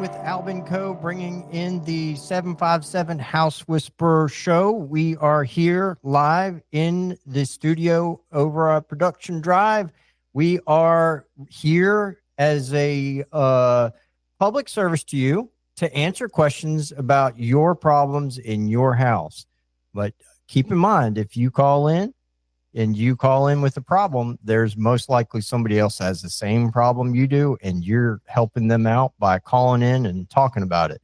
with Albin Co. bringing in the 757 House Whisperer show. We are here live in the studio over at Production Drive. We are here as a public service to you to answer questions about your problems in your house. But keep in mind, if you call in with a problem, there's most likely somebody else has the same problem you do, and you're helping them out by calling in and talking about it.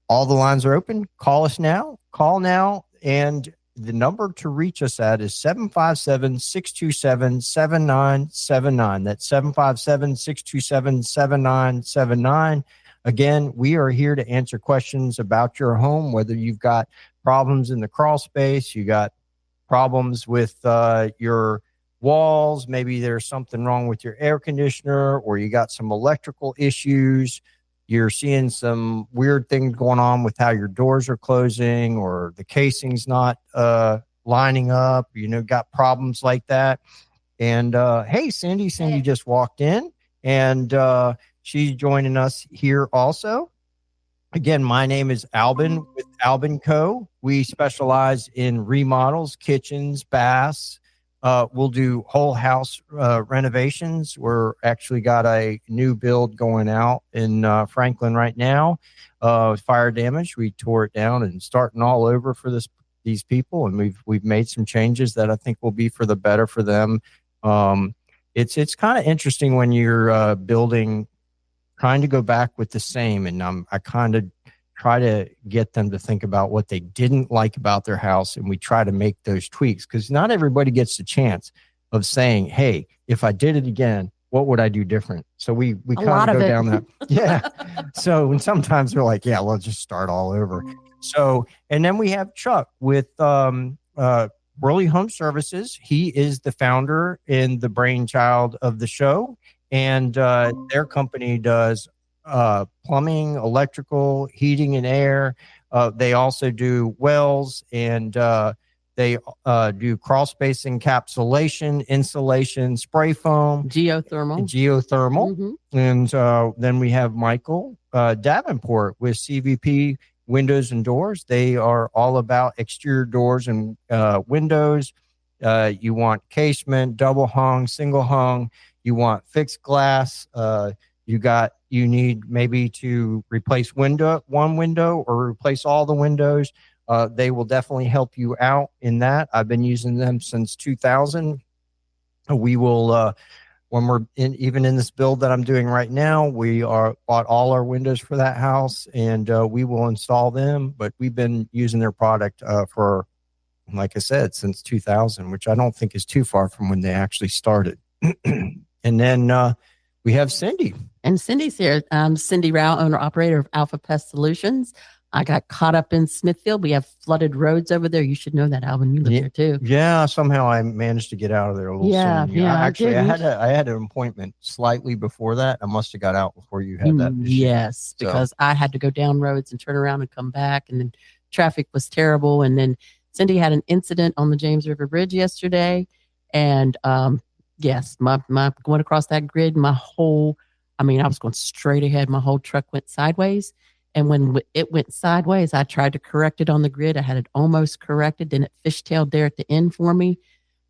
All the lines are open. Call us now. Call now. And the number to reach us at is 757-627-7979. That's 757-627-7979. Again, we are here to answer questions about your home, whether you've got problems in the crawl space, you got problems with your walls, maybe there's something wrong with your air conditioner, or you got some electrical issues, you're seeing some weird things going on with how your doors are closing, or the casing's not lining up, got problems like that. And hey, Cindy just walked in, and she's joining us here also. Again, my name is Albin with Albin Co. We specialize in remodels, kitchens, baths. We'll do whole house renovations. We're actually got a new build going out in Franklin right now. Fire damage. We tore it down and starting all over for these people, and we've made some changes that I think will be for the better for them. It's kind of interesting when you're building, trying to go back with the same, and I kind of try to get them to think about what they didn't like about their house, and we try to make those tweaks, because not everybody gets the chance of saying, hey, if I did it again, what would I do different? So we kind of go down that. Yeah. So, and sometimes we're like, yeah, we'll just start all over. So, and then we have Chuck with Worley Home Services. He is the founder and the brainchild of the show. And their company does plumbing, electrical, heating and air. They also do wells, and they do crawl space encapsulation, insulation, spray foam, geothermal. Mm-hmm. And then we have Michael Davenport with CVP Windows and Doors. They are all about exterior doors and windows. You want casement, double hung, single hung. You want fixed glass. You need maybe to replace one window or replace all the windows. They will definitely help you out in that. I've been using them since 2000. We will, when we're even in this build that I'm doing right now, we bought all our windows for that house, and we will install them. But we've been using their product for, like I said, since 2000, which I don't think is too far from when they actually started. And then we have Cindy. And Cindy's here. Cindy Rao, owner-operator of Alpha Pest Solutions. I got caught up in Smithfield. We have flooded roads over there. You should know that, Alvin. You live there too. Yeah, somehow I managed to get out of there a little soon. Yeah. Actually, I had an appointment slightly before that. I must have got out before you had that issue. Yes, because I had to go down roads and turn around and come back, and then traffic was terrible. And then Cindy had an incident on the James River Bridge yesterday, and yes, my going across that grid, I was going straight ahead. My whole truck went sideways. And when it went sideways, I tried to correct it on the grid. I had it almost corrected. Then it fishtailed there at the end for me.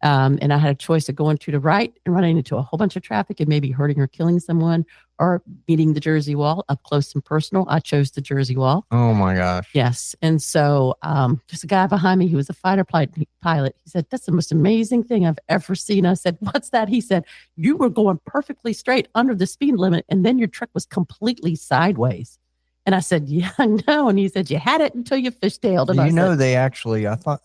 And I had a choice of going to the right and running into a whole bunch of traffic and maybe hurting or killing someone, or meeting the Jersey Wall up close and personal. I chose the Jersey Wall. Oh my gosh. Yes. And so there's a guy behind me. He was a fighter pilot. He said, that's the most amazing thing I've ever seen. I said, what's that? He said, you were going perfectly straight under the speed limit, and then your truck was completely sideways. And I said, yeah, I know. And he said, you had it until you fishtailed. And I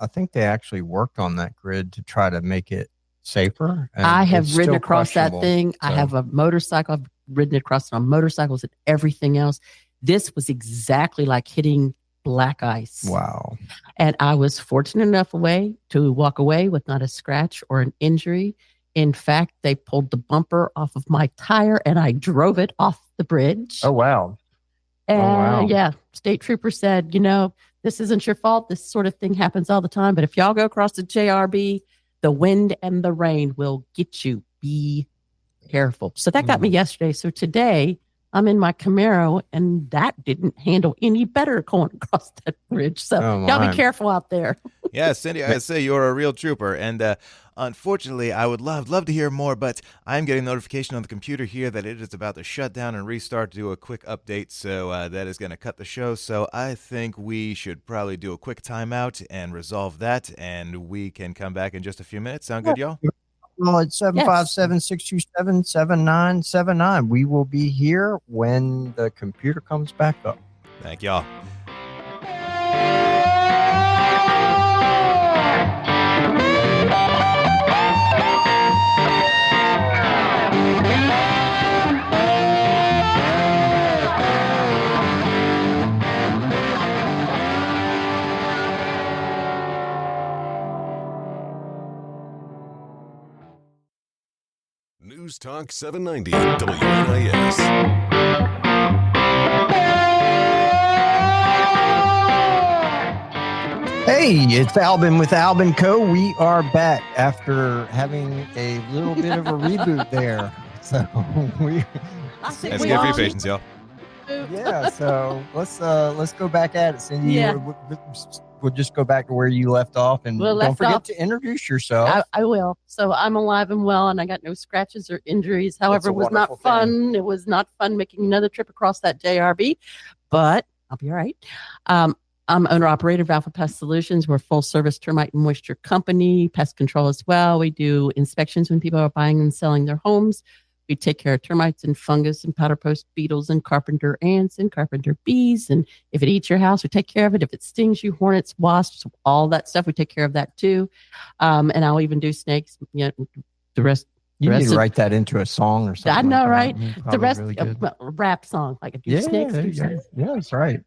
think they actually worked on that grid to try to make it safer. I have ridden across that thing. So. I have a motorcycle. I've ridden across it on motorcycles and everything else. This was exactly like hitting black ice. Wow. And I was fortunate enough to walk away with not a scratch or an injury. In fact, they pulled the bumper off of my tire and I drove it off the bridge. Oh, wow. And yeah, state trooper said, this isn't your fault. This sort of thing happens all the time. But if y'all go across the JRB, the wind and the rain will get you. Be careful. So that got me yesterday. So today I'm in my Camaro, and that didn't handle any better going across that bridge. So y'all be careful out there. Yeah, Cindy, I say you're a real trooper. And unfortunately, I would love to hear more, but I'm getting notification on the computer here that it is about to shut down and restart to do a quick update. So that is going to cut the show. So I think we should probably do a quick timeout and resolve that, and we can come back in just a few minutes. Sound good, y'all? Well, it's 757-627-7979. We will be here when the computer comes back up. Thank y'all. News Talk 790 WNIS. Hey, it's Albin with Albin Co. We are back after having a little bit of a reboot there. So That's good for your patience, y'all. Yeah, so let's go back at it, Cindy. Yeah. We'll just go back to where you left off, and don't forget to introduce yourself. I will. So I'm alive and well, and I got no scratches or injuries. However, it was not fun. It was not fun making another trip across that JRB, but I'll be all right. I'm owner-operator of Alpha Pest Solutions. We're a full-service termite and moisture company, pest control as well. We do inspections when people are buying and selling their homes. We take care of termites and fungus and powder post beetles and carpenter ants and carpenter bees. And if it eats your house, we take care of it. If it stings you, hornets, wasps, all that stuff, we take care of that too. And I'll even do snakes. You know, the rest. You need to write that into a song or something. I know, like right? The rest, really rap song, like a do snakes. Yeah, that's right.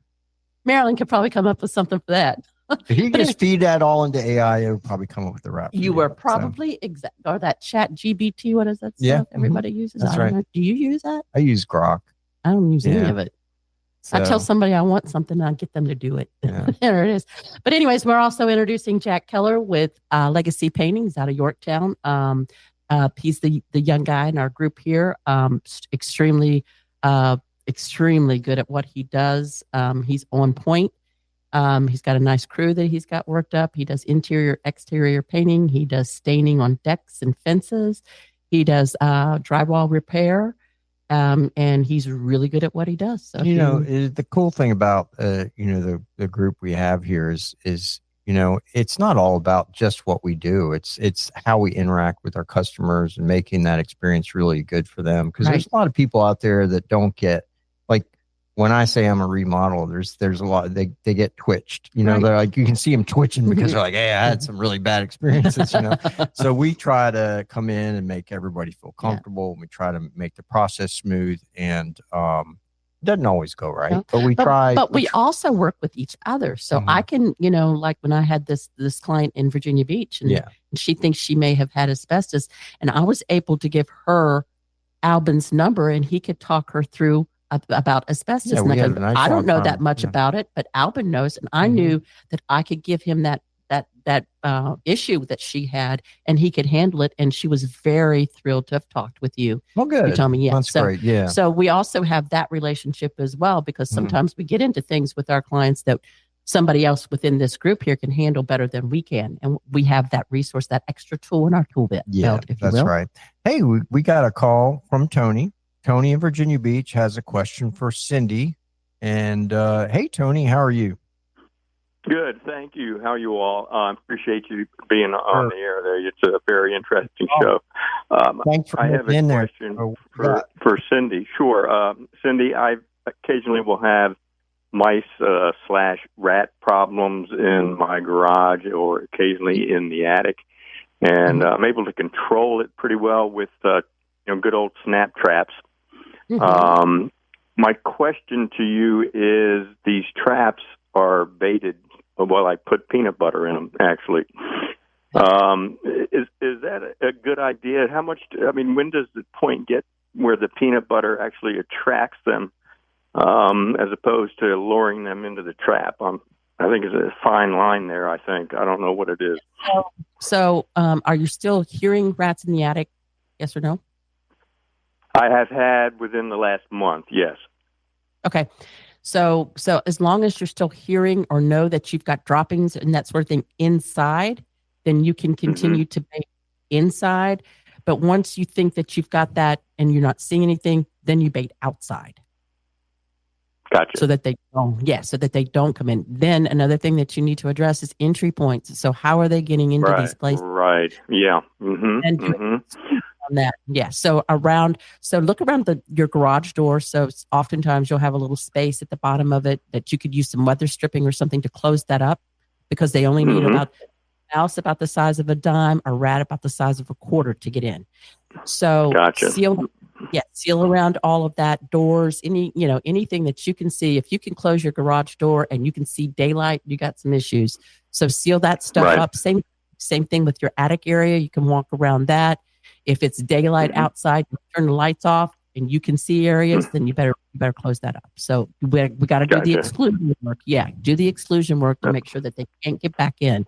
Marilyn could probably come up with something for that. If you just feed that all into AI, it would probably come up with the rap. You were probably exact, or that Chat GBT. What is that stuff everybody uses? That's right. Do you use that? I use Grok. I don't use any of it. So. I tell somebody I want something, and I get them to do it. Yeah. There it is. But anyways, we're also introducing Jack Keller with Legacy Paintings out of Yorktown. He's the young guy in our group here. Extremely good at what he does. He's on point. He's got a nice crew that he's got worked up. He does interior, exterior painting. He does staining on decks and fences. He does drywall repair. And he's really good at what he does. So the cool thing about the group we have here is it's not all about just what we do. It's how we interact with our customers and making that experience really good for them. Because there's a lot of people out there that don't get, like, when I say I'm a remodel, there's a lot, they get twitched, they're like, you can see them twitching because they're like, hey, I had some really bad experiences, So we try to come in and make everybody feel comfortable. Yeah. We try to make the process smooth, and it doesn't always go right, but we try. But we also work with each other. So I can, like when I had this client in Virginia Beach, and she thinks she may have had asbestos, and I was able to give her Albin's number, and he could talk her through about asbestos. Yeah, I don't know that much about it, but Albin knows, and I knew that I could give him that issue that she had, and he could handle it. And she was very thrilled to have talked with you. Well, good. You told me, That's great. Yeah. So we also have that relationship as well, because sometimes we get into things with our clients that somebody else within this group here can handle better than we can, and we have that resource, that extra tool in our tool belt. Yeah, that's right. Hey, we got a call from Tony. Tony in Virginia Beach has a question for Cindy. And hey, Tony, how are you? Good, thank you. How are you all? Appreciate you being on the air there. It's a very interesting show. Thanks for I have a question for Cindy. Sure. Cindy, I occasionally will have mice / rat problems in my garage, or occasionally in the attic. And I'm able to control it pretty well with good old snap traps. My question to you is, these traps are baited. Well, I put peanut butter in them, actually. Is that a good idea? When does the point get where the peanut butter actually attracts them, as opposed to luring them into the trap? I think it's a fine line there, I think. I don't know what it is. So are you still hearing rats in the attic? Yes or no? I have had within the last month, yes. Okay. So as long as you're still hearing or know that you've got droppings and that sort of thing inside, then you can continue to bake inside. But once you think that you've got that and you're not seeing anything, then you bait outside. Gotcha. So that they don't come in. Then another thing that you need to address is entry points. So how are they getting into these places? Right. Yeah. And on that. Yeah. So look around your garage door. So oftentimes you'll have a little space at the bottom of it that you could use some weather stripping or something to close that up, because they only need about mouse about the size of a dime, a rat about the size of a quarter to get in. So gotcha. Seal around all of that, doors, anything that you can see. If you can close your garage door and you can see daylight, you got some issues. So seal that stuff up. Same thing with your attic area. You can walk around that. If it's daylight outside, you turn the lights off and you can see areas, then you better close that up. So we got to do the exclusion work. Yeah, do the exclusion work to make sure that they can't get back in.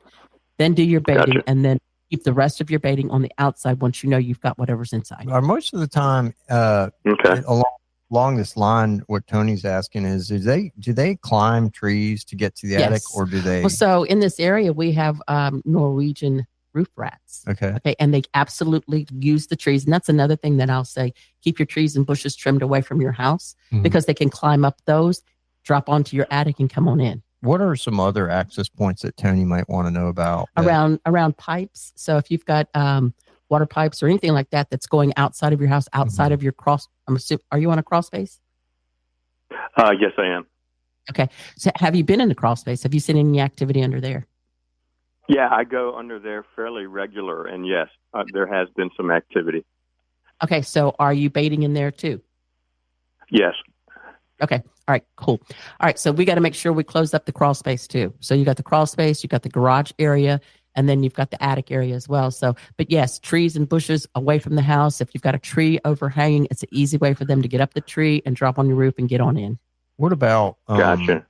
Then do your baiting, and then keep the rest of your baiting on the outside once you know you've got whatever's inside. Most of the time, along this line, what Tony's asking is, do they climb trees to get to the attic, or do they? Well, so in this area, we have Norwegian roof rats. Okay. And they absolutely use the trees. And that's another thing that I'll say, keep your trees and bushes trimmed away from your house, because they can climb up those, drop onto your attic, and come on in. What are some other access points that Tony might want to know about? Around pipes. So if you've got water pipes or anything like that that's going outside of your house, outside of your cross, are you on a crawl space? Yes, I am. Okay. So have you been in the crawl space? Have you seen any activity under there? Yeah, I go under there fairly regular, and yes, there has been some activity. Okay, so are you baiting in there too? Yes. Okay. All right, cool. All right, so we got to make sure we close up the crawl space too. So you got the crawl space, you got the garage area, and then you've got the attic area as well. So, but yes, trees and bushes away from the house. If you've got a tree overhanging, it's an easy way for them to get up the tree and drop on your roof and get on in. What about, gotcha.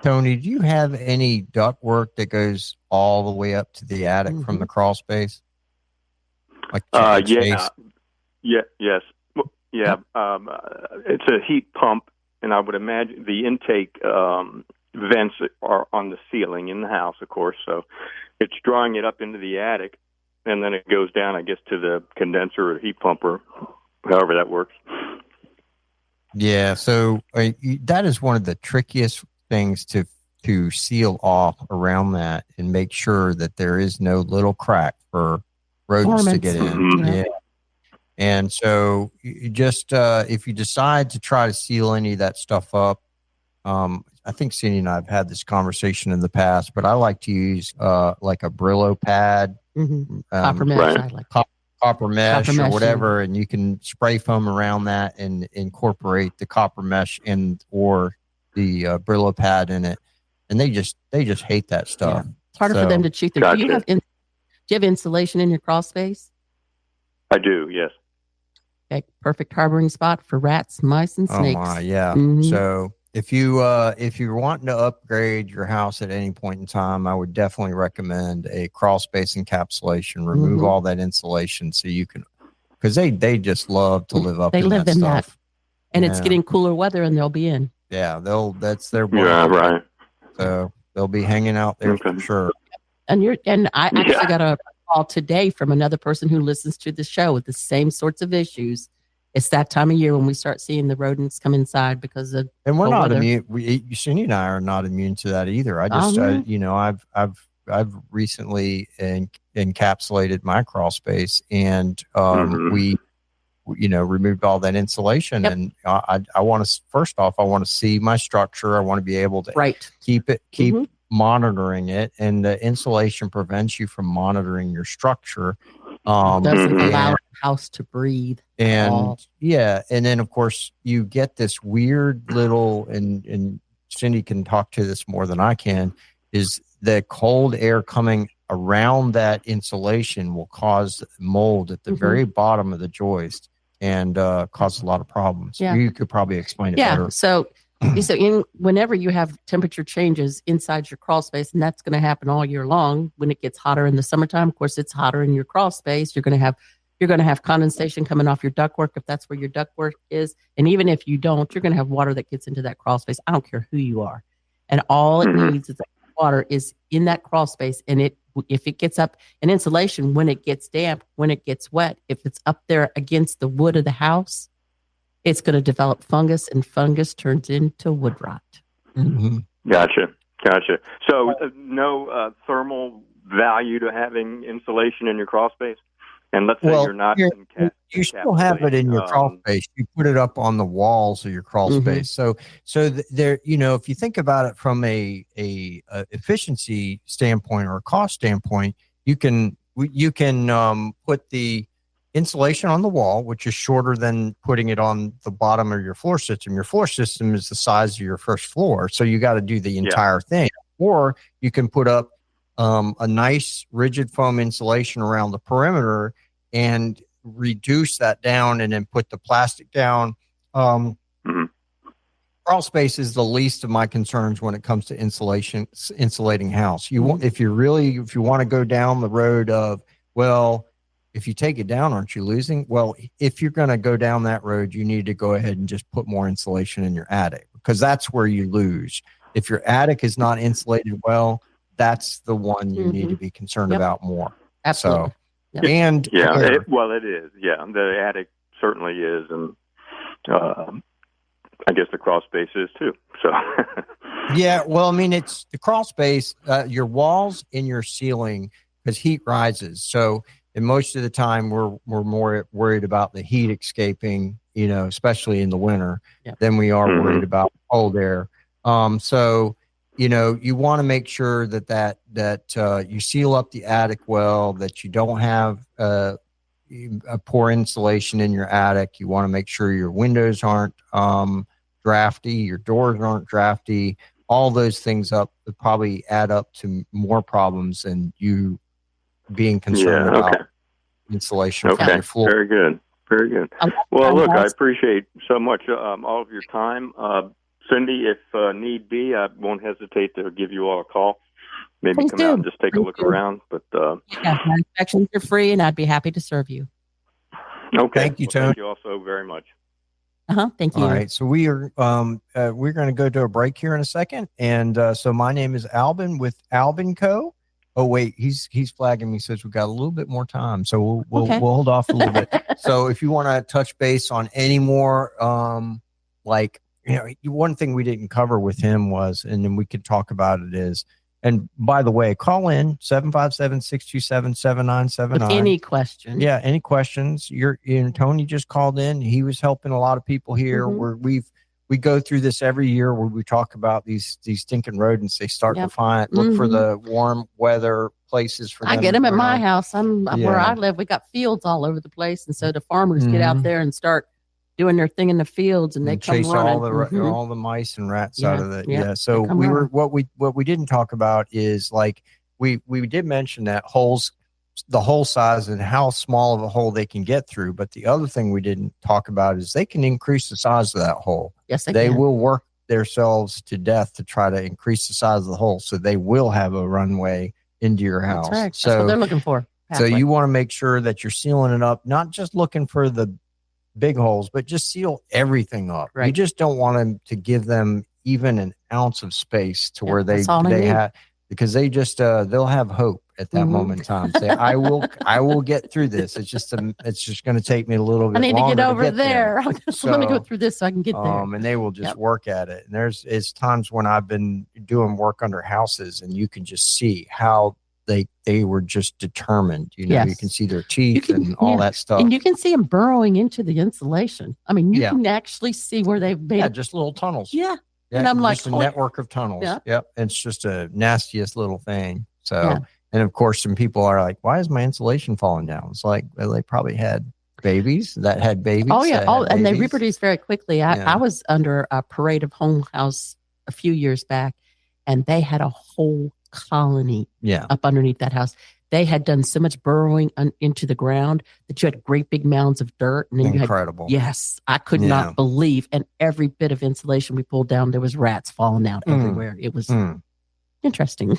Tony, do you have any duct work that goes all the way up to the attic from the crawl space? Like yes. It's a heat pump, and I would imagine the intake vents are on the ceiling in the house, of course. So it's drawing it up into the attic, and then it goes down, I guess, to the condenser or heat pump, or however that works. Yeah, so that is one of the trickiest things to seal off around that and make sure that there is no little crack for rodents to get in. Yeah. And so you just if you decide to try to seal any of that stuff up, I think Cindy and I have had this conversation in the past, but I like to use like a Brillo pad, copper mesh, I like copper mesh or whatever, and you can spray foam around that and incorporate the copper mesh or the Brillo pad in it, and they just hate that stuff. Yeah. It's harder for them to chew through. Gotcha. Do you have insulation in your crawl space? I do, yes. Okay, perfect harboring spot for rats, mice, and snakes. Oh my, yeah. So if you're wanting to upgrade your house at any point in time, I would definitely recommend a crawl space encapsulation. Remove all that insulation so you can, because they just love to live up. They live in stuff. that, and it's getting cooler weather, and they'll be in. Yeah, that's their blanket. Yeah, right. So they'll be hanging out there for sure. And I actually got a call today from another person who listens to the show with the same sorts of issues. It's that time of year when we start seeing the rodents come inside because of and we're not weather. immune. Cindy and I are not immune to that either. I just I've recently encapsulated my crawl space, and we removed all that insulation. And I want to, first off, I want to see my structure. I want to be able to keep monitoring it, and the insulation prevents you from monitoring your structure. Doesn't allow the house to breathe. And and then of course you get this weird little, and Cindy can talk to this more than I can, is the cold air coming around that insulation will cause mold at the very bottom of the joist and cause a lot of problems. Yeah. You could probably explain it better. So whenever you have temperature changes inside your crawl space, and that's going to happen all year long, when it gets hotter in the summertime, of course, it's hotter in your crawl space. You're going to have You're going to have condensation coming off your ductwork if that's where your ductwork is. And even if you don't, you're going to have water that gets into that crawl space. I don't care who you are. And all it needs is that water is in that crawl space. And if it gets up, and insulation, when it gets damp, when it gets wet, if it's up there against the wood of the house, it's going to develop fungus, and fungus turns into wood rot. Gotcha. So no thermal value to having insulation in your crawl space? And let's say you're not you still have it in your crawl space. You put it up on the walls of your crawl space. So there, if you think about it from a efficiency standpoint or a cost standpoint, you can put the insulation on the wall, which is shorter than putting it on the bottom of your floor system. Your floor system is the size of your first floor, so you got to do the entire thing. Or you can put up a nice rigid foam insulation around the perimeter and reduce that down, and then put the plastic down. Crawl space is the least of my concerns when it comes to insulating house. If you want to go down the road of, well, if you take it down, aren't you losing? Well, if you're going to go down that road, you need to go ahead and just put more insulation in your attic, because that's where you lose. If your attic is not insulated well, that's the one you need to be concerned about more. Absolutely. So, and it is. Yeah, the attic certainly is, and I guess the crawl space is too. So. Yeah, well, I mean, it's the crawl space, your walls and your ceiling, because heat rises. So, and most of the time, we're more worried about the heat escaping, especially in the winter, than we are worried about cold air. So, you want to make sure that you seal up the attic well, that you don't have a poor insulation in your attic. You want to make sure your windows aren't drafty, your doors aren't drafty. All those things would probably add up to more problems than you being concerned about insulation from your floor. Very good. Well, look, I appreciate so much all of your time. Cindy, if need be, I won't hesitate to give you all a call. Maybe Please come do. out and just take a look around. But my inspections are free, and I'd be happy to serve you. Okay. Thank you, Tony. Thank you also very much. Thank you. All right. So we're going to go to a break here in a second. And so my name is Albin with Albin Co. Oh, wait, he's flagging me, says we've got a little bit more time. So we'll hold off a little bit. So if you want to touch base on any more, one thing we didn't cover with him was, and then we could talk about it is, and by the way, call in 757-627-7979. Any question. Yeah, any questions. Tony just called in. He was helping a lot of people here. We go through this every year where we talk about these stinking rodents. They start to look for the warm weather places for them. I get them at my house. Where I live, we got fields all over the place. And so the farmers get out there and start doing their thing in the fields, and they come chase running. all the mice and rats out of it. Yeah. So what we didn't talk about is, like, we did mention that holes, the hole size and how small of a hole they can get through. But the other thing we didn't talk about is they can increase the size of that hole. Yes, they will work themselves to death to try to increase the size of the hole, so they will have a runway into your house. That's right. So that's what they're looking for. So you want to make sure that you're sealing it up, not just looking for the big holes, but just seal everything up. Right. You just don't want them to give them even an ounce of space to where they have, because they just they'll have hope at that moment in time. Say, I will get through this. It's just going to take me a little bit. I need to get over there. So, let me go through this so I can get there. And they will just work at it. And it's times when I've been doing work under houses, and you can just see how they were just determined. You can see their teeth and all that stuff. And you can see them burrowing into the insulation. I mean, you can actually see where they've made just little tunnels. Yeah. And I'm like, just a network of tunnels. Yeah. Yep. It's just a nastiest little thing. So, and of course, some people are like, why is my insulation falling down? It's like, well, they probably had babies that had babies. Oh, yeah. And they reproduce very quickly. I was under a Parade of Home House a few years back, and they had a whole colony up underneath that house. They had done so much burrowing into the ground that you had great big mounds of dirt. And then incredible. I could not believe. And every bit of insulation we pulled down, there was rats falling out everywhere. It was interesting.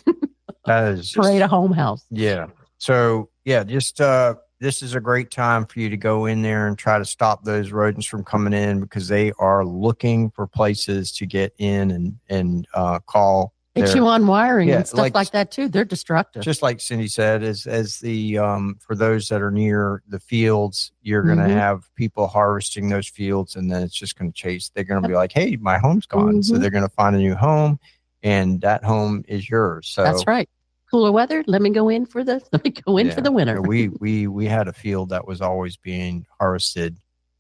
That is Parade of Home House. Yeah. So just this is a great time for you to go in there and try to stop those rodents from coming in, because they are looking for places to get in and call. They chew on wiring and stuff like that too. They're destructive. Just like Cindy said, as the for those that are near the fields, you're going to have people harvesting those fields, and then it's just going to chase. They're going to be like, "Hey, my home's gone," so they're going to find a new home, and that home is yours. So that's right. Cooler weather. Let me go in for the winter. We had a field that was always being harvested,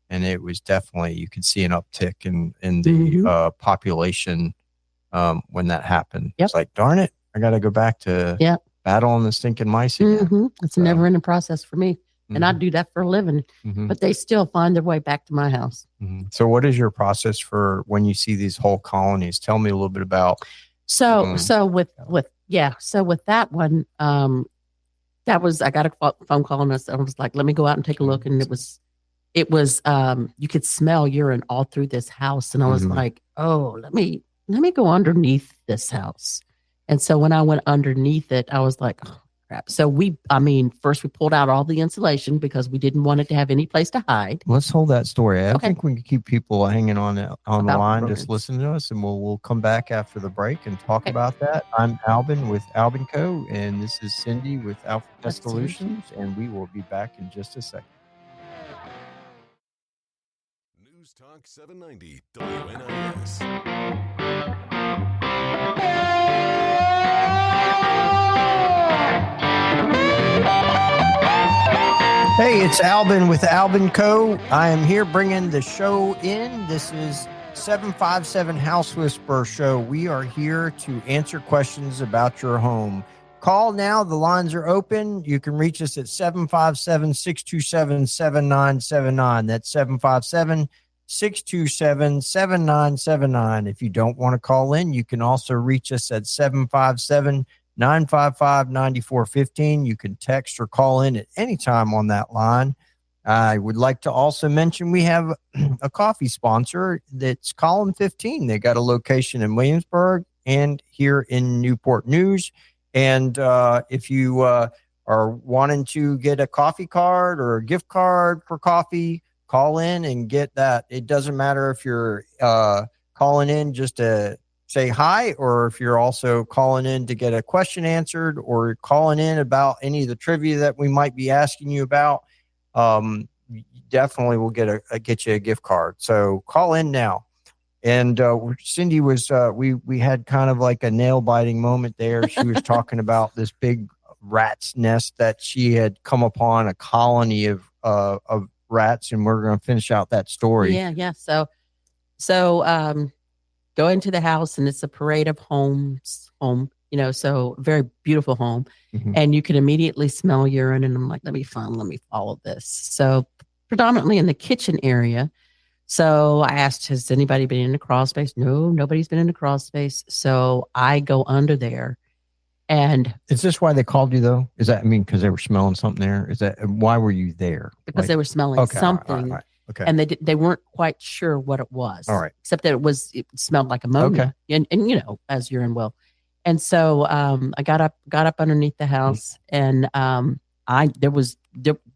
and it was definitely, you could see an uptick in the population. When that happened, it's like, darn it, I got to go back to battling the stinking mice again. It's a never ending process for me. And I do that for a living, but they still find their way back to my house. So what is your process for when you see these whole colonies? Tell me a little bit about. So with that one, that was, I got a phone call and I was like, let me go out and take a look. And it was, you could smell urine all through this house. And I was like, oh, let me go underneath this house. And so when I went underneath it, I was like, oh, crap. So first we pulled out all the insulation because we didn't want it to have any place to hide. Let's hold that story. I think we can keep people hanging on the line, just listen to us, and we'll come back after the break and talk about that. I'm Albin with Albin Co., and this is Cindy with Alpha Pest Solutions, and we will be back in just a second. News Talk 790 WNIS. Hey, it's Albin with Albin Co. I am here bringing the show in. This is 757 House Whisperer Show. We are here to answer questions about your home. Call now. The lines are open. You can reach us at 757-627-7979. That's 757-627-7979. If you don't want to call in, you can also reach us at 757-955-9415. You can text or call in at any time on that line. I would like to also mention we have a coffee sponsor that's Column 15. They got a location in Williamsburg and here in Newport News. And if you are wanting to get a coffee card or a gift card for coffee, call in and get that. It doesn't matter if you're calling in just to say hi, or if you're also calling in to get a question answered, or calling in about any of the trivia that we might be asking you about, definitely will get you a gift card. So call in now. And Cindy was, we had kind of like a nail biting moment there. She was talking about this big rat's nest that she had come upon, a colony of rats, and we're going to finish out that story. Yeah. So go into the house, and it's a parade of home, so very beautiful home. And you can immediately smell urine. And I'm like, let me follow this. So predominantly in the kitchen area. So I asked, has anybody been in the crawl space? No, nobody's been in the crawl space. So I go under there. And is this why they called you though? Is that, because they were smelling something there? Is that why were you there? Because they were smelling something. All right. Okay. And they weren't quite sure what it was. All right. Except that it smelled like ammonia. Okay. And as urine will. And so I got up underneath the house, and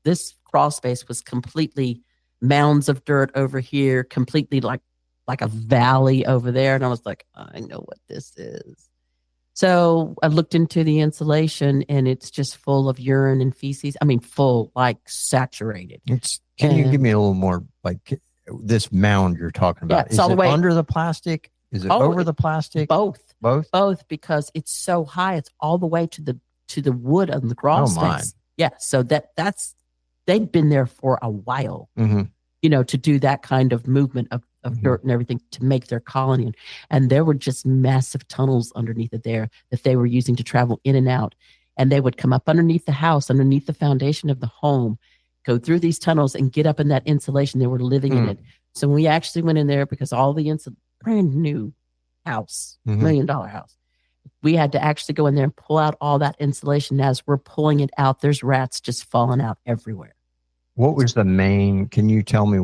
this crawl space was completely mounds of dirt over here, completely like a valley over there. And I was like, I know what this is. So I looked into the insulation, and it's just full of urine and feces. Full, like saturated. Can you give me a little more, like this mound you're talking about? Yeah, it's all the way under the plastic? Is it over the plastic? Both, because it's so high. It's all the way to the wood of the crawl space. Yeah, so that's they've been there for a while. To do that kind of movement of dirt and everything to make their colony. And there were just massive tunnels underneath it there that they were using to travel in and out. And they would come up underneath the house, underneath the foundation of the home, go through these tunnels and get up in that insulation. They were living in it. So we actually went in there, because all the brand new house, $1 million house, we had to actually go in there and pull out all that insulation. As we're pulling it out, there's rats just falling out everywhere. What was the main, can you tell me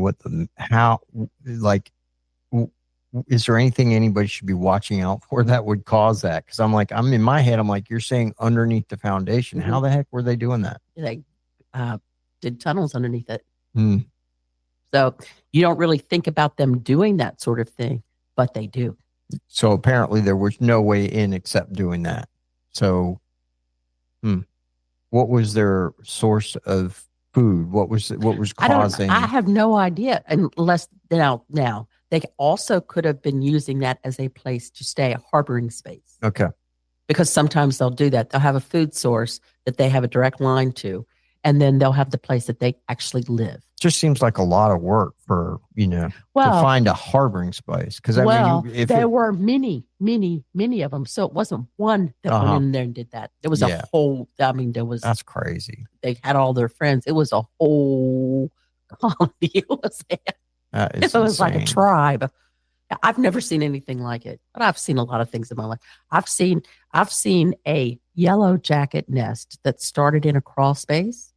is there anything anybody should be watching out for that would cause that? Because I'm in my head, I'm like, you're saying underneath the foundation. How the heck were they doing that? They did tunnels underneath it. Mm. So you don't really think about them doing that sort of thing, but they do. So apparently there was no way in except doing that. So, what was their source of food? What was causing? I have no idea. Unless now they also could have been using that as a place to stay, a harboring space. Okay. Because sometimes they'll do that. They'll have a food source that they have a direct line to, and then they'll have the place that they actually live. Just seems like a lot of work for, to find a harboring space. Because there were many of them. So it wasn't one that went in there and did that. There was a whole, that's crazy. They had all their friends. It was a whole colony. It was like a tribe. I've never seen anything like it, but I've seen a lot of things in my life. I've seen a yellow jacket nest that started in a crawl space,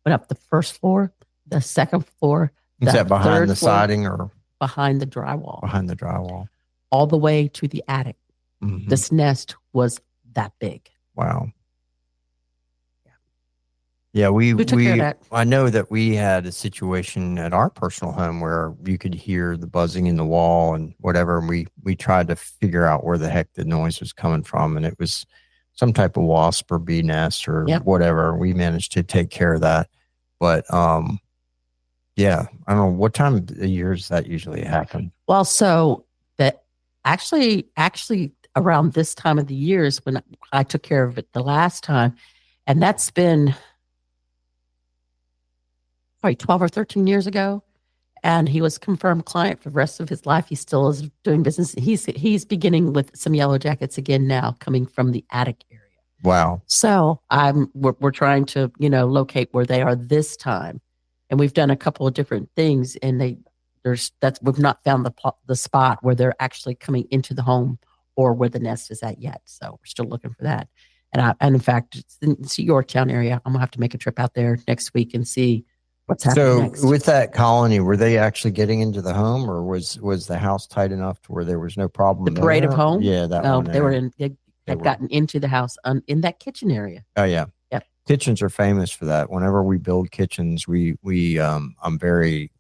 went up the first floor, the second floor. Is that behind the siding or behind the drywall? Behind the drywall, all the way to the attic. Mm-hmm. This nest was that big. Wow. Yeah, I know that we had a situation at our personal home where you could hear the buzzing in the wall and whatever. And we tried to figure out where the heck the noise was coming from. And it was some type of wasp or bee nest or whatever. We managed to take care of that. But, yeah, I don't know what time of the year does that usually happen? Well, so that actually around this time of the year is when I took care of it the last time. And that's been probably 12 or 13 years ago. And he was a confirmed client for the rest of his life. He still is doing business. He's beginning with some yellow jackets again now, coming from the attic area. Wow. So we're trying to, locate where they are this time. And we've done a couple of different things, and we've not found the spot where they're actually coming into the home or where the nest is at yet. So we're still looking for that. And in fact, it's the Yorktown area. I'm gonna have to make a trip out there next week and see what's happening next. With that colony, were they actually getting into the home, or was the house tight enough to where there was no problem? The parade of home? Yeah, that one. They were in. They had gotten into the house in that kitchen area. Oh yeah. Yep. Kitchens are famous for that. Whenever we build kitchens, I'm very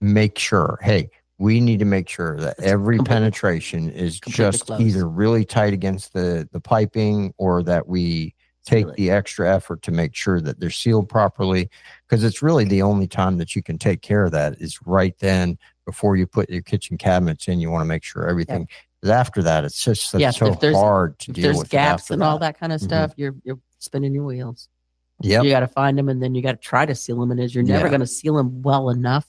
make sure. Hey, we need to make sure that every penetration is just closed. Either really tight against the piping, or that we take the extra effort to make sure that they're sealed properly, because it's really the only time that you can take care of that is right then before you put your kitchen cabinets in. You want to make sure everything. Because after that, it's just so hard to deal with. There's gaps and all that kind of stuff. You're spinning your wheels. Yeah, you got to find them, and then you got to try to seal them. And as you're never going to seal them well enough,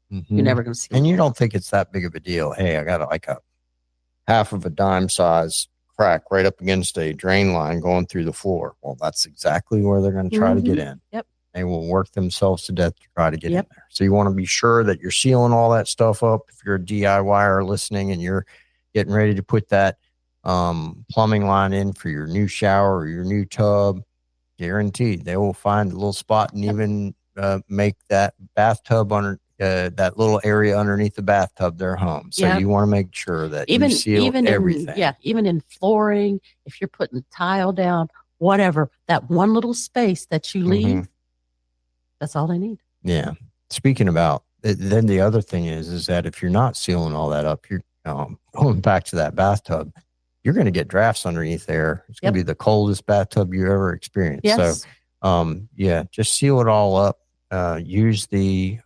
you're never going to seal them. And you don't think it's that big of a deal. Hey, I got like a half of a dime size crack right up against a drain line going through the floor. Well, that's exactly where they're going to try to get in. Yep. They will work themselves to death to try to get in there. So you want to be sure that you're sealing all that stuff up. If you're a DIYer listening and you're getting ready to put that plumbing line in for your new shower or your new tub, guaranteed they will find a little spot and even make that bathtub under that little area underneath the bathtub their home. So you want to make sure that you seal everything. Even in flooring, if you're putting tile down, whatever, that one little space that you leave, that's all they need. Yeah. Speaking about then the other thing is that if you're not sealing all that up, you're going back to that bathtub, you're going to get drafts underneath there. It's going to be the coldest bathtub you ever experienced. Yes. So, just seal it all up. Use the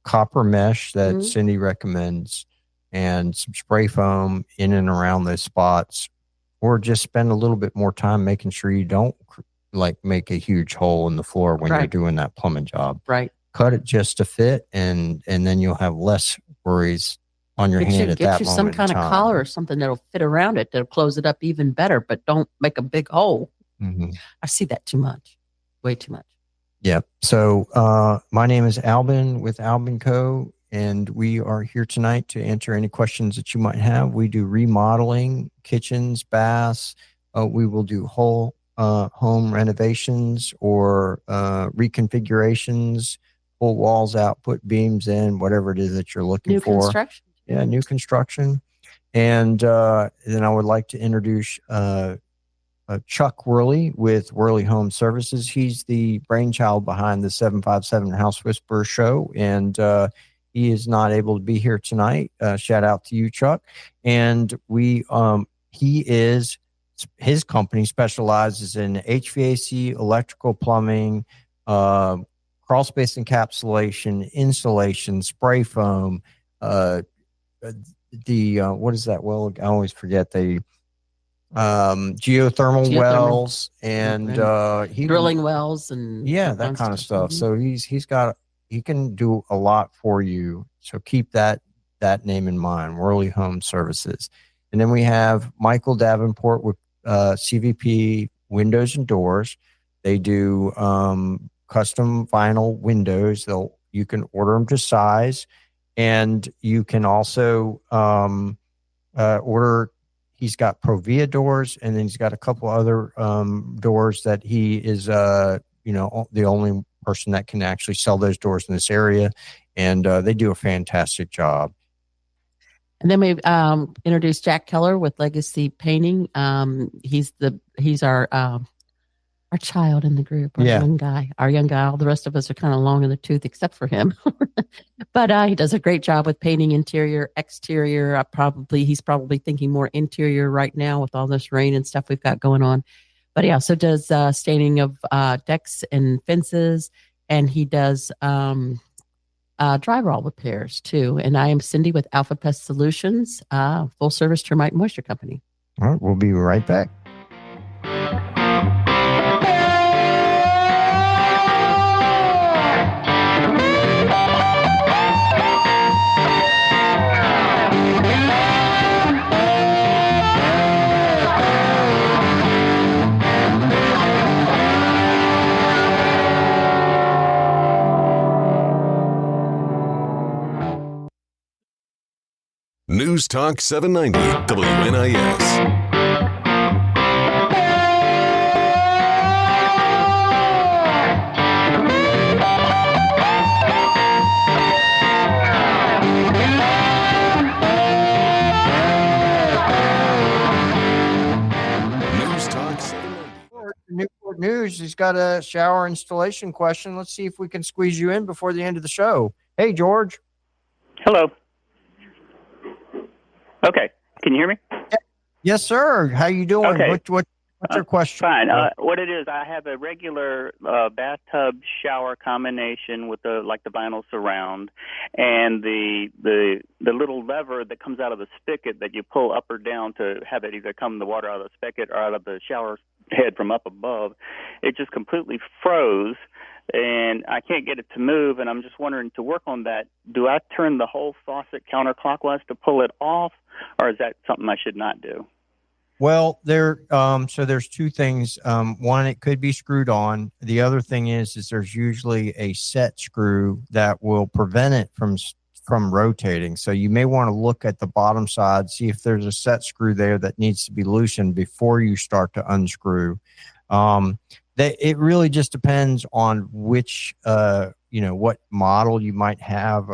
copper mesh that Cindy recommends and some spray foam in and around those spots, or just spend a little bit more time making sure you don't make a huge hole in the floor when you're doing that plumbing job. Right. Cut it just to fit, and then you'll have less worries on your hand at that moment. Get you some kind of collar or something that'll fit around it, that'll close it up even better, but don't make a big hole. I see that too much, way too much. Yep. So my name is Albin with Albin Co., and we are here tonight to answer any questions that you might have. We do remodeling, kitchens, baths. We will do whole home renovations or reconfigurations, pull walls out, put beams in, whatever it is that you're looking for. New construction. Yeah, new construction. And then I would like to introduce Chuck Worley with Worley Home Services. He's the brainchild behind the 757 House Whisperer show, and he is not able to be here tonight. Shout out to you, Chuck. And his company specializes in HVAC, electrical, plumbing, crawl space encapsulation, insulation, spray foam, what is that? Well, I always forget the geothermal wells and drilling wells and that kind of stuff. So he can do a lot for you. So keep that name in mind, Worley Home Services. And then we have Michael Davenport with CVP Windows and Doors. They do custom vinyl windows. You can order them to size, and you can also order. He's got Provia doors, and then he's got a couple other doors that he is the only person that can actually sell those doors in this area, and they do a fantastic job. And then we introduced Jack Keller with Legacy Painting. He's our child in the group, young guy. All the rest of us are kind of long in the tooth, except for him. But he does a great job with painting interior, exterior. He's probably thinking more interior right now with all this rain and stuff we've got going on. But he also does staining of decks and fences, and he does drywall repairs too. And I am Cindy with Alpha Pest Solutions, full service termite and moisture company. All right, we'll be right back. News Talk 790 WNIS. Newport News. He's got a shower installation question. Let's see if we can squeeze you in before the end of the show. Hey, George. Hello. Okay. Can you hear me? Yes, sir. How you doing? Okay. What's your question? Fine. What it is, I have a regular bathtub shower combination with the vinyl surround, and the little lever that comes out of the spigot that you pull up or down to have it either come the water out of the spigot or out of the shower head from up above. It just completely froze, and I can't get it to move, and I'm just wondering, to work on that, do I turn the whole faucet counterclockwise to pull it off, or is that something I should not do? Well, so there's two things. One, it could be screwed on. The other thing is there's usually a set screw that will prevent it from rotating. So you may want to look at the bottom side, see if there's a set screw there that needs to be loosened before you start to unscrew. It really just depends on which, what model you might have.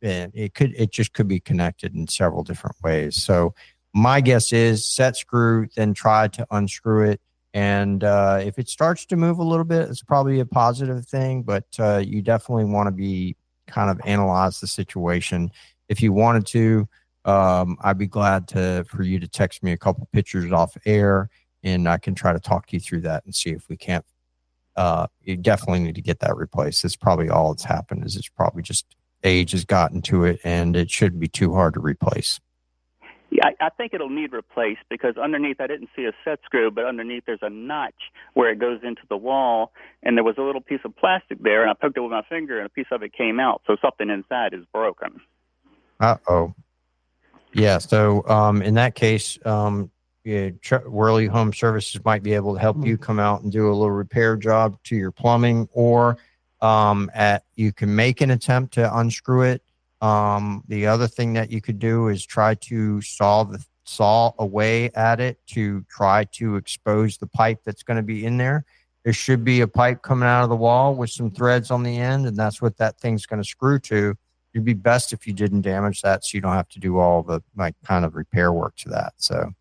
And it just could be connected in several different ways. So my guess is set screw, then try to unscrew it. And if it starts to move a little bit, it's probably a positive thing, but you definitely want to be kind of analyze the situation. If you wanted to, I'd be glad for you to text me a couple pictures off air, and I can try to talk you through that and see if we can't. You definitely need to get that replaced. It's probably all that's happened is it's probably just age has gotten to it, and it shouldn't be too hard to replace. Yeah, I think it'll need replaced because underneath I didn't see a set screw, but underneath there's a notch where it goes into the wall, and there was a little piece of plastic there, and I poked it with my finger, and a piece of it came out, so something inside is broken. Uh-oh. Yeah, so in that case, Worley Home Services might be able to help you come out and do a little repair job to your plumbing, or you can make an attempt to unscrew it. The other thing that you could do is try to saw away at it to try to expose the pipe that's going to be in there. There should be a pipe coming out of the wall with some threads on the end, and that's what that thing's going to screw to. It'd be best if you didn't damage that, so you don't have to do all the kind of repair work to that. So,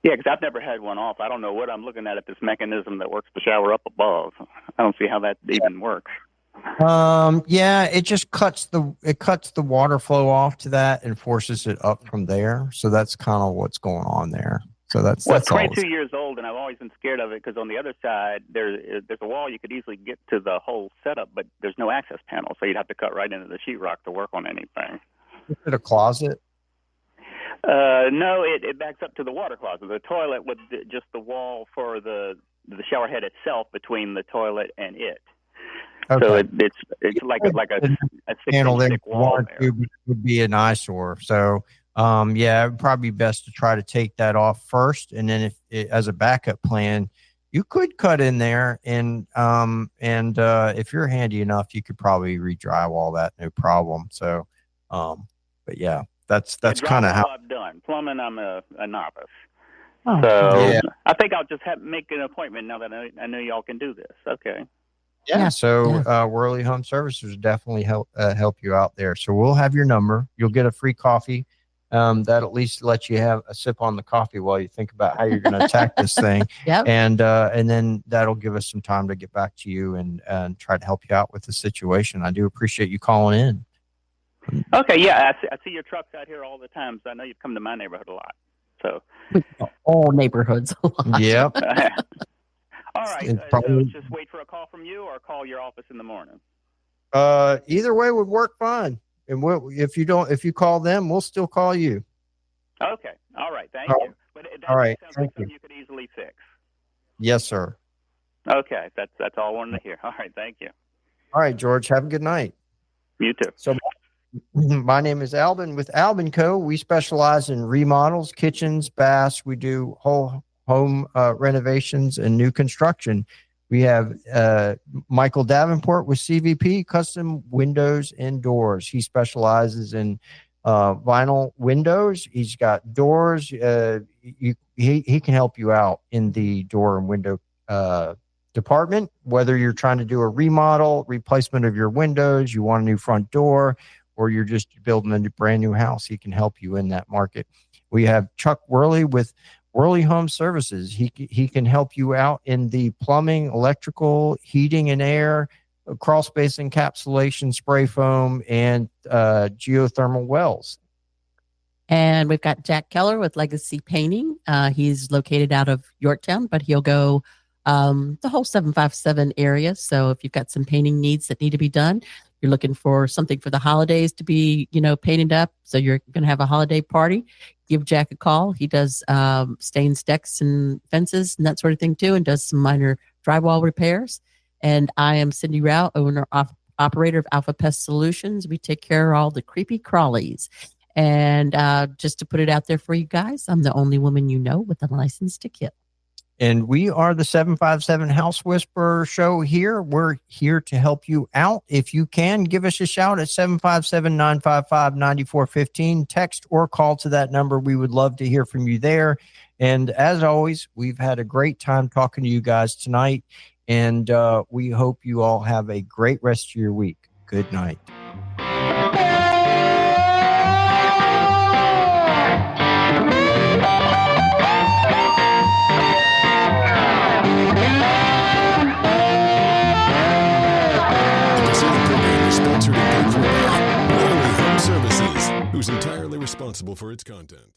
Yeah, because I've never had one off. I don't know what I'm looking at this mechanism that works the shower up above. I don't see how that even works. Yeah, it just cuts the water flow off to that and forces it up from there. So that's kind of what's going on there. So that's It's all. 22 years old, and I've always been scared of it because on the other side there's a wall you could easily get to the whole setup, but there's no access panel, so you'd have to cut right into the sheetrock to work on anything. Is it a closet? No, it backs up to the water closet. The toilet with just the wall for the shower head itself between the toilet and it. Okay. So it's like a 6-inch thick wall there. Would be an eyesore. So yeah, it would probably be best to try to take that off first, and then as a backup plan, you could cut in there, and if you're handy enough, you could probably re-drywall that, no problem. So, but yeah, that's kind of how I've done. Plumbing, I'm a novice. Oh. So yeah. I think I'll just make an appointment now that I know y'all can do this. Okay. Yeah. So Worley Home Services will definitely help you out there. So we'll have your number. You'll get a free coffee. That at least lets you have a sip on the coffee while you think about how you're going to attack this thing. Yep. And then that'll give us some time to get back to you and try to help you out with the situation. I do appreciate you calling in. Okay. Yeah. I see your trucks out here all the time. So I know you've come to my neighborhood a lot. So all neighborhoods a lot. Yep. All right. Probably, so just wait for a call from you or call your office in the morning. either way would work fine. And if you call them, we'll still call you. Okay. All right. Thank you. But that all right. sounds like Thank something you. you could easily fix. Yes, sir. Okay. That's all I wanted to hear. All right. Thank you. All right, George. Have a good night. You too. So my name is Albin with Albin Co. We specialize in remodels, kitchens, baths. We do whole home renovations and new construction. We have Michael Davenport with CVP, custom windows and doors. He specializes in vinyl windows. He's got doors. He can help you out in the door and window department, whether you're trying to do a remodel, replacement of your windows, you want a new front door, or you're just building a brand new house. He can help you in that market. We have Chuck Worley with Worley Home Services. He can help you out in the plumbing, electrical, heating and air, crawl space encapsulation, spray foam, and geothermal wells. And we've got Jack Keller with Legacy Painting. He's located out of Yorktown, but he'll go the whole 757 area. So if you've got some painting needs that need to be done, you're looking for something for the holidays to be, painted up, so you're going to have a holiday party, give Jack a call. He does stains decks and fences and that sort of thing too, and does some minor drywall repairs. And I am Cindy Rao, owner operator of Alpha Pest Solutions. We take care of all the creepy crawlies. And just to put it out there for you guys, I'm the only woman you know with a license to kill. And we are the 757 House Whisperer show here. We're here to help you out. If you can, give us a shout at 757-955-9415. Text or call to that number. We would love to hear from you there. And as always, we've had a great time talking to you guys tonight. And we hope you all have a great rest of your week. Good night. Sponsored and paid for by Worley Home Services, who's entirely responsible for its content.